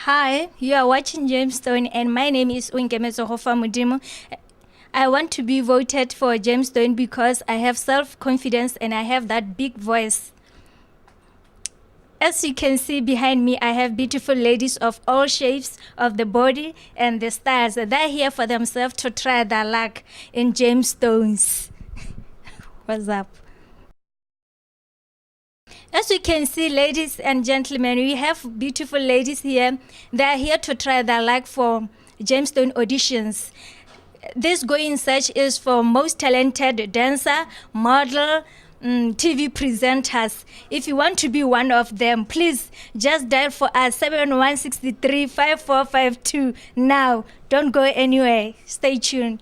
Hi, you are watching Gemstone and my name is Onkemetse Gofamodimo. I want to be voted for Gemstone because I have self-confidence and I have that big voice. As you can see behind me, I have beautiful ladies of all shapes of the body and the styles. They're here for themselves to try their luck in gemstones. What's up? As you can see, ladies and gentlemen, we have beautiful ladies here. They are here to try their luck for gemstone auditions. This going search is for most talented dancer, model, TV presenters. If you want to be one of them, please just dial for us 7163 5452 now. Don't go anywhere. Stay tuned.